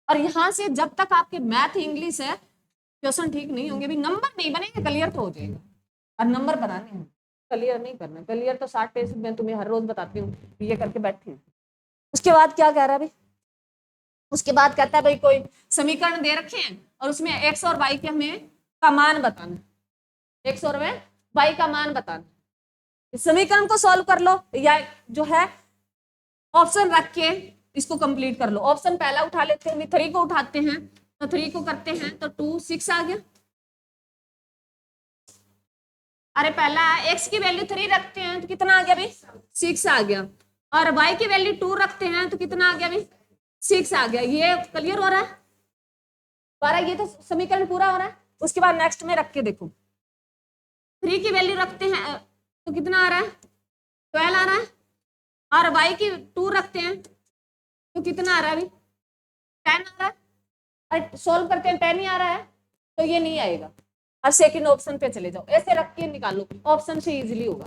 और यहाँ से जब तक आपके मैथ इंग्लिश है क्वेश्चन ठीक नहीं होंगे भी, नंबर नहीं बनेंगे, क्लियर तो हो जाएगा। और नंबर बनाने हैं, क्लियर नहीं करना। क्लियर तो 60 पेज में तुम्हें हर रोज बताती हूँ, ये करके बैठे। उसके बाद क्या कह रहा है भाई, उसके बाद कहता है भाई कोई समीकरण दे रखे हैं और उसमें एक्स और वाई के हमें का मान बताना, एक्स और वाई का मान बताना। इस समीकरण को सॉल्व कर लो, या जो है ऑप्शन रख के इसको कंप्लीट कर लो। ऑप्शन पहला उठा लेते हैं, 3 को उठाते हैं, तो 3 को करते हैं तो 2 6 आ गया। अरे पहला x की वैल्यू 3 रखते हैं तो कितना आ गया भाई, 6 आ गया। और y की वैल्यू 2 रखते हैं तो कितना आ गया भाई, 6 आ गया। ये क्लियर हो रहा है, 12, ये तो समीकरण पूरा हो रहा है। उसके बाद नेक्स्ट में रख के देखो, 3 की वैल्यू रखते हैं तो कितना आ रहा है, 12 आ रहा है। और y की 2 रखते हैं तो कितना आ रहा है अभी, 10 आ रहा है। और सोल्व करते हैं 10 ही आ रहा है, तो ये नहीं आएगा। और सेकंड ऑप्शन पे चले जाओ, ऐसे रख के निकालो, ऑप्शन से इजीली होगा।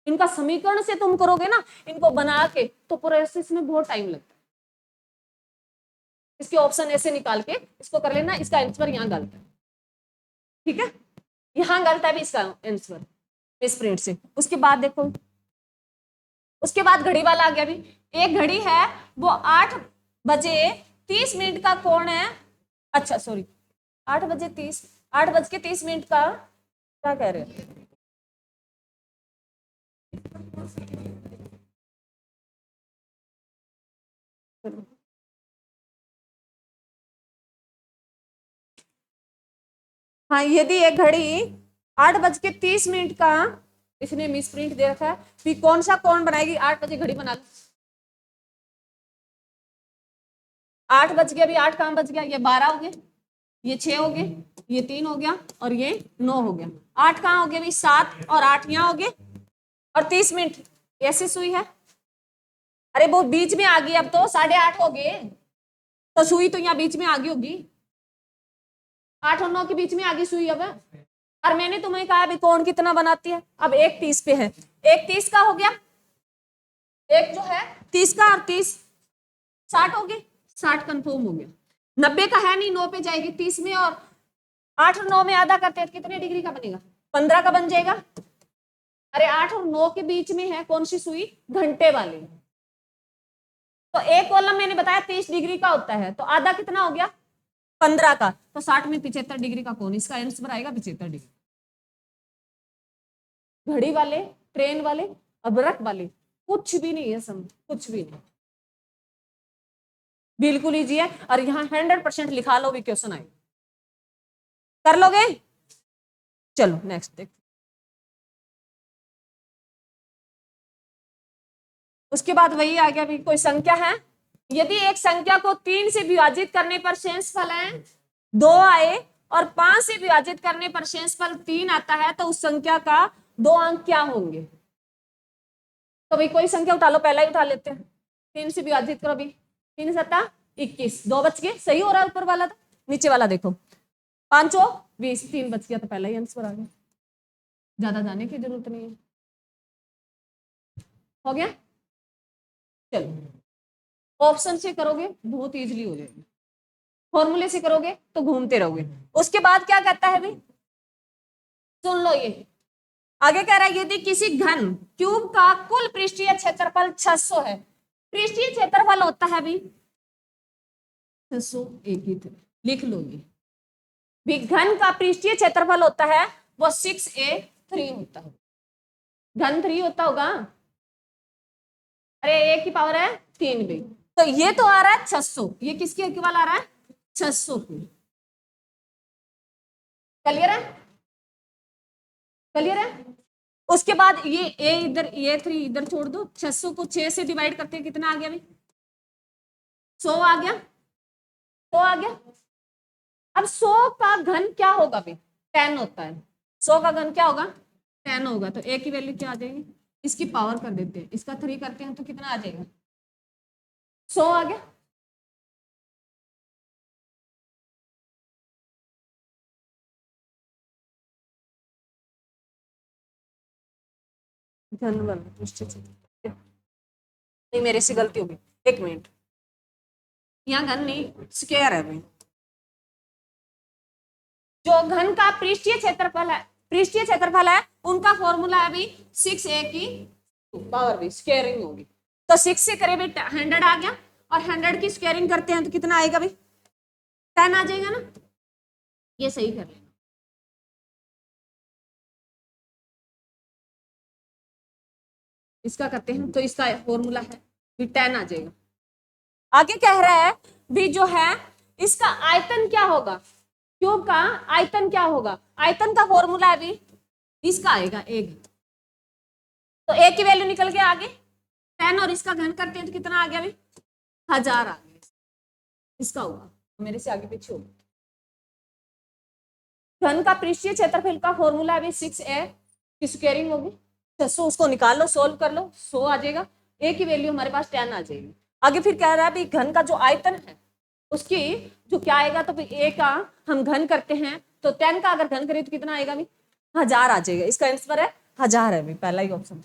इनका समीकरण से तुम करोगे ना, इनको बना के, तो प्रोसेस में बहुत टाइम लगता है। इसके ऑप्शन ऐसे निकाल के इसको कर लेना, इसका आंसर यहाँ गलत है, ठीक है, यहाँ गलत है भी इसका आंसर इस प्रिंट से। उसके बाद देखो, उसके बाद घड़ी वाला आ गया भी। एक घड़ी है वो 8 बजे 30 मिनट का कोण है, अच्छा सॉरी 8 बज के 30 मिनट का, क्या कह रहे हैं, हाँ यदि एक घड़ी 8 बज के 30 मिनट का, इसने मिस प्रिंट दे रखा है, फिर कौन सा कोण बनाएगी, 8 बजे घड़ी बना लो। 8 बज गया, अभी 8 कहां बज गया, ये 12 हो गए, ये 6 हो गए, ये 3 हो गया, और ये 9 हो गया। 8 कहां हो गया भाई, 7 और 8 यहाँ हो गए, और 30 मिनट ऐसी सुई है। अरे वो बीच में आ गई, अब तो 8:30 हो गए, तो सुई तो यहाँ बीच में आ गई होगी, 8 और 9 के बीच में आ गई सुई अब। और मैंने तुम्हें कहा अभी कोण कितना बनाती है, अब एक 30 पे है, एक 30 का हो गया, एक जो है 30 का, और 30 60 हो गए, 60 कंफर्म हो गया। 90 का है नहीं, 9 पे जाएगी 30 में, और 8 और 9 में आधा करते हैं कितने डिग्री का बनेगा, 15 का बन जाएगा। अरे 8 और 9 के बीच में है कौन सी सुई, घंटे वाली। तो एक कॉलम मैंने बताया 30 डिग्री का होता है, तो आधा कितना हो गया, 15 का, तो 60 में 75 डिग्री का कोण, इसका आंसर आएगा 75 डिग्री। घड़ी वाले, ट्रेन वाले, अबरक वाले, कुछ भी नहीं है समझ, कुछ भी नहीं, बिल्कुल इजी है। और यहाँ 100% लिखा लो भी क्वेश्चन आए, कर लोगे। चलो नेक्स्ट देख, उसके बाद वही आ गया भी, कोई संख्या है, यदि एक संख्या को 3 से विभाजित करने पर शेषफल है 2 आए और 5 से विभाजित करने पर शेषफल 3 आता है, तो उस संख्या का 2 अंक क्या होंगे? तो भाई कोई संख्या उठा लो, पहला ही उठा लेते हैं, 3 से विभाजित करो अभी, 3 सत्ता 21, 2 बच गए, सही हो रहा है ऊपर वाला, तो नीचे वाला देखो 5 20, 3 बच गया, तो पहला ही आंसर आ गया, ज्यादा जाने की जरूरत नहीं है। हो गया, चलो ऑप्शन से करोगे बहुत इजीली हो जाएगी, फॉर्मूले से करोगे तो घूमते रहोगे। उसके बाद क्या कहता है भाई, सुन लो, ये आगे कह रहा है यदि किसी घन क्यूब का कुल पृष्ठीय क्षेत्रफल 600 है, पृष्ठीय क्षेत्रफल होता है भी 600, एक ही थे, लिख लो ये भी, घन का पृष्ठीय क्षेत्रफल होता है वो 6a3 होता है, घन 3 होता होगा, अरे एक की पावर है 3 भी, तो ये तो आ रहा है 600, ये किसके इक्वल आ रहा है 600 की, क्लियर है, क्लियर है। उसके बाद ये a इधर, ये 3 इधर छोड़ दो, 600 को 6 से डिवाइड करते हैं, कितना आ गया भाई 100 आ गया, 100 आ गया। अब 100 का घन क्या होगा भाई, 10 होता है, 100 का घन क्या होगा 10 होगा, तो a की वैल्यू क्या आ जाएगी, इसकी पावर कर देते हैं, इसका 3 करते हैं तो कितना आ जाएगा 100 आ गया। घन बन नहीं, मेरे से गलती होगी, एक मिनट, यहाँ घन नहीं स्क्वायर है भाई, जो घन का पृष्ठीय क्षेत्रफल है, पृष्ठीय क्षेत्रफल है उनका फॉर्मूला है अभी 6a की पावर भी स्क्वायरिंग होगी, तो 6 से करीब 100 आ गया, और 100 की स्क्वायरिंग करते हैं तो कितना आएगा भाई 10 आ जाएगा ना, ये सही कर लेना। इसका करते हैं तो इसका फॉर्मूला है भी 10 आ जाएगा। आगे कह रहा है भी जो है इसका आयतन क्या होगा, क्यूब का आयतन क्या होगा, आयतन का फॉर्मूला है भी इसका आएगा एक, तो ए की वैल्यू निकल के आगे 10 और इसका घन करते हैं तो कितना आ गया भाई 1000 आ गया, इसका होगा, मेरे से आगे पीछे होगा। घन का पृष्ठीय क्षेत्रफल का फॉर्मूला अभी 6a की स्क्वायरिंग होगी 600, उसको निकाल लो, सोल्व कर लो, 100 आ जाएगा, a की वैल्यू हमारे पास 10 आ जाएगी। आगे फिर कह रहा है भी घन का जो आयतन है उसकी जो क्या आएगा, तो a का हम घन करते हैं तो 10 का अगर घन करें तो कितना आएगा भी 1000 आ जाएगा, इसका आंसर है 1000 है भी, पहला ही ऑप्शन।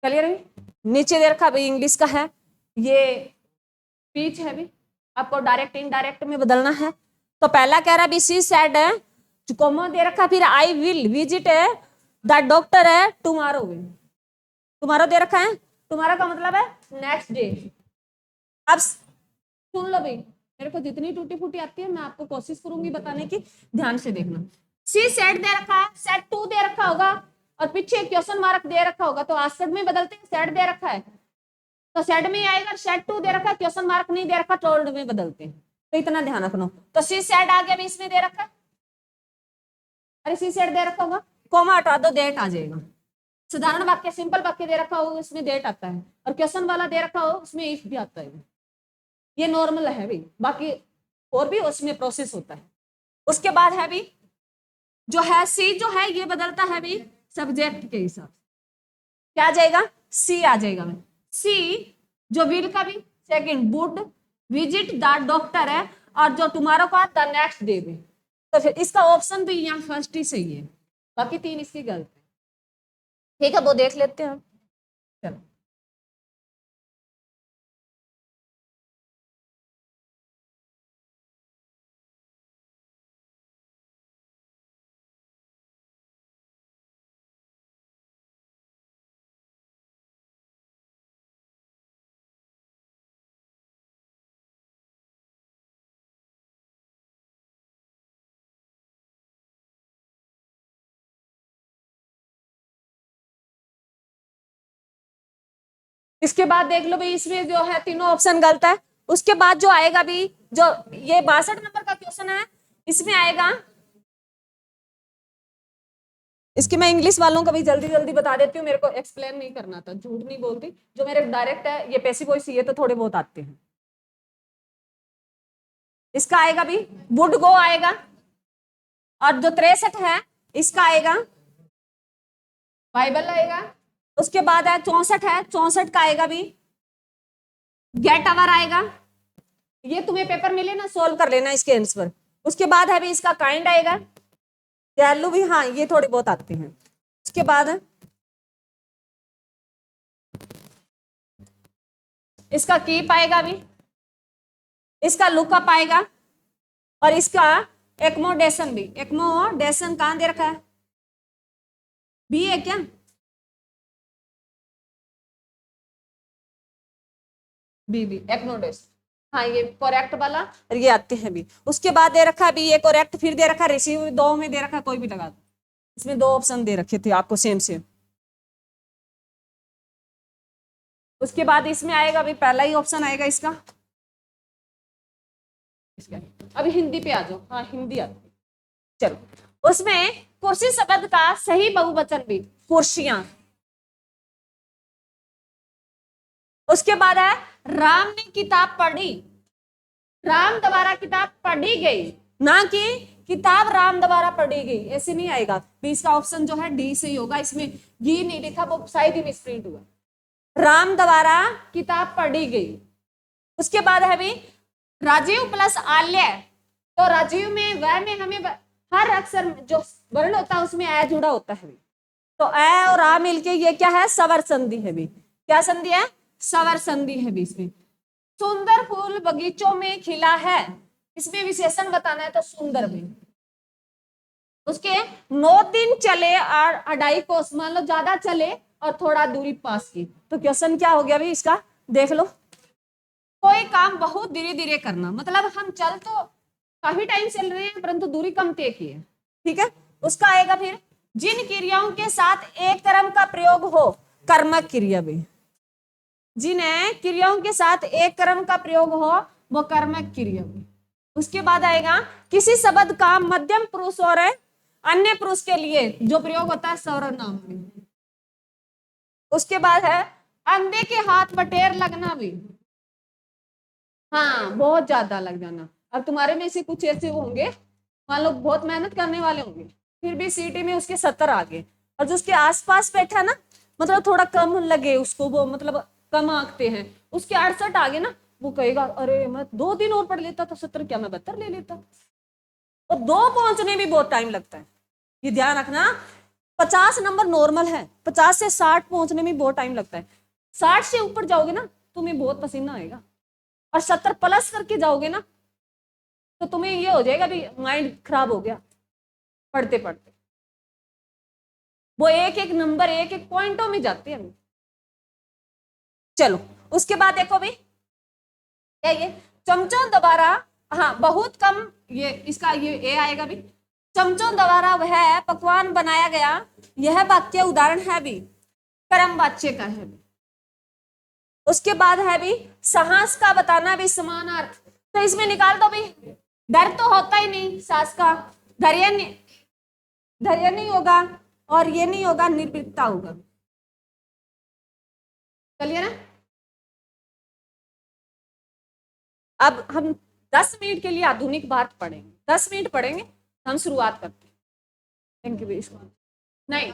क्लियर है, नीचे दे रखा भाई इंग्लिश का है, ये स्पीच है भी, आपको डायरेक्ट इनडायरेक्ट में बदलना है, तो पहला कह रहा है सी सेड है, कोमा दे रखा, फिर आई विल विजिट है द डॉक्टर है टुमारो, टुमारो दे रखा है, टुमारो का मतलब है नेक्स्ट डे। अब सुन लो भाई, मेरे को जितनी टूटी फूटी आती है मैं आपको कोशिश करूंगी बताने की, ध्यान से देखना। सी सेड दे रखा है, सेड टू दे रखा होगा और पीछे क्वेश्चन मार्क दे रखा होगा, तो आंसर में बदलते हैं, सेड दे रखा है तो सेड में आएगा, सेड टू दे रखा, क्वेश्चन मार्क नहीं दे रखा, टोल्ड में बदलते हैं, तो इतना ध्यान रखना। तो सी सेड आ गया भी, इसमें दे रखा, अरे सी सेड दे रखा होगा, कोमा हटा दो, डेट आ जाएगा। साधारण वाक्य सिंपल वाक्य दे रखा हो उसमें डेट आता है, और क्वेश्चन वाला दे रखा हो उसमें इफ भी आता है, ये नॉर्मल है भी, बाकी और भी उसमें प्रोसेस होता है। उसके बाद है भी जो है सी जो है ये बदलता है भी सब्जेक्ट के हिसाब से, क्या आ जाएगा सी आ जाएगा, सी जो विल का भी second, would visit the doctor है, और जो टुमारो का द नेक्स्ट डे भी, तो फिर इसका ऑप्शन भी यहाँ फर्स्ट ही सही है, बाकी 3 इसकी गलत है। ठीक है, वो देख लेते हैं, चलो इसके बाद देख लो भाई, इसमें जो है तीनों ऑप्शन गलत है। उसके बाद जो आएगा भी, जो ये 62 नंबर का क्वेश्चन है, इसमें आएगा, इसकी मैं इंग्लिश वालों को भी जल्दी जल्दी बता देती हूँ, मेरे को एक्सप्लेन नहीं करना था, झूठ नहीं बोलती, जो मेरे डायरेक्ट है ये पैसिव वॉइस ये तो थोड़े बहुत आते हैं। इसका आएगा भी वुड गो आएगा, और जो 63 है इसका आएगा बाइबल आएगा। उसके बाद है 64 है, 64 का आएगा भी गेट अवर आएगा। ये तुम्हें पेपर मिले ना, सोल्व कर लेना इसके आंसर। उसके बाद है भी इसका काइंड आएगा, वैल्यू भी, हाँ ये थोड़े बहुत आते हैं। उसके बाद है इसका कीप आएगा भी, इसका लुकअप आएगा, और इसका एक्मोडेशन भी। एक्मोडेशन कहां दे रखा है, बी है क्या, बी एक्मोडेशन, हाँ ये करेक्ट वाला, और ये आते हैं भी। उसके बाद दे रखा है भी ये करेक्ट, फिर दे रखा रिसीव, दो में दे रखा, कोई भी लगा दो, इसमें दो ऑप्शन दे रखे थे आपको सेम सेम। उसके बाद इसमें आएगा भी पहला ही ऑप्शन आएगा इसका। अभी हिंदी पे आ जाओ, हाँ हिंदी आती है। चलो उसमें कुर्सी शब्द का सही बहुवचन भी कुर्सियां। उसके बाद है राम ने किताब पढ़ी, राम द्वारा किताब पढ़ी गई, ना कि किताब राम द्वारा पढ़ी गई, ऐसे नहीं आएगा। भी इसका ऑप्शन जो है डी से ही होगा, इसमें ये नहीं लिखा, वो शायद ही मिसप्रिंट हुआ, राम द्वारा किताब पढ़ी गई। उसके बाद है भी राजीव प्लस आल्य, तो राजीव में वह में हमें हर अक्षर जो वर्ण होता है उसमें ए जुड़ा होता है, तो ए और आ मिलके ये क्या है, सवर संधि है भी। क्या संधि है, सवर संधि है भी इसमें। सुंदर फूल बगीचों में खिला है, इसमें विशेषण बताना है तो सुंदर भी। उसके 9 दिन चले और 2.5 कोस, मान लो ज्यादा चले और थोड़ा दूरी पास की, तो क्वेश्चन क्या हो गया भी इसका, देख लो। कोई काम बहुत धीरे धीरे करना, मतलब हम चल तो काफी टाइम चल रहे हैं परंतु दूरी कम तय की है, ठीक है। उसका आएगा फिर जिन क्रियाओं के साथ एक कर्म का प्रयोग हो, कर्मक क्रिया भी। जिन क्रियाओं के साथ एक कर्म का प्रयोग हो वो कर्मक क्रिया भी। उसके बाद आएगा किसी शब्द का मध्यम पुरुष और अन्य पुरुष के लिए जो प्रयोग होता है सर्वनाम में। उसके बाद है अंधे के हाथ बटेर लगना भी, हाँ बहुत ज्यादा लग जाना। अब तुम्हारे में से कुछ ऐसे होंगे, मान लो बहुत मेहनत करने वाले होंगे, फिर भी सीटी में उसके 70 आ गए, और जो उसके आसपास बैठा ना, मतलब थोड़ा कम लगे उसको, वो मतलब कम आंकते हैं, उसके 68 आ गए ना, वो कहेगा अरे मैं 2 दिन और पढ़ लेता तो 70 क्या मैं 72 ले लेता। और 2 पहुंचने में बहुत टाइम लगता है, ये ध्यान रखना। 50 नंबर नॉर्मल है, 50 से 60 पहुंचने में बहुत टाइम लगता है। 60 से ऊपर जाओगे ना तुम्हें बहुत पसीना आएगा, और 70 प्लस करके जाओगे ना तो तुम्हें ये हो जाएगा भी माइंड खराब हो गया पढ़ते पढ़ते। वो एक एक नंबर एक एक पॉइंटों में जाते हैं। चलो उसके बाद देखो भी क्या ये चमचों द्वारा, हाँ बहुत कम, ये इसका ये ए आएगा भी। चमचों द्वारा वह पकवान बनाया गया, यह वाक्य उदाहरण है भी, कर्म वाच्य का है भी। उसके बाद है भी साहस का बताना भी समान अर्थ, तो इसमें निकाल दो भी, डर तो होता ही नहीं, साहस का धैर्य नहीं होगा, और ये नहीं होगा, निर्भीकता होगा। चलिए ना, अब हम 10 मिनट के लिए आधुनिक बात पढ़ेंगे, 10 मिनट पढ़ेंगे, हम शुरुआत करते हैं। Thank you very much. नहीं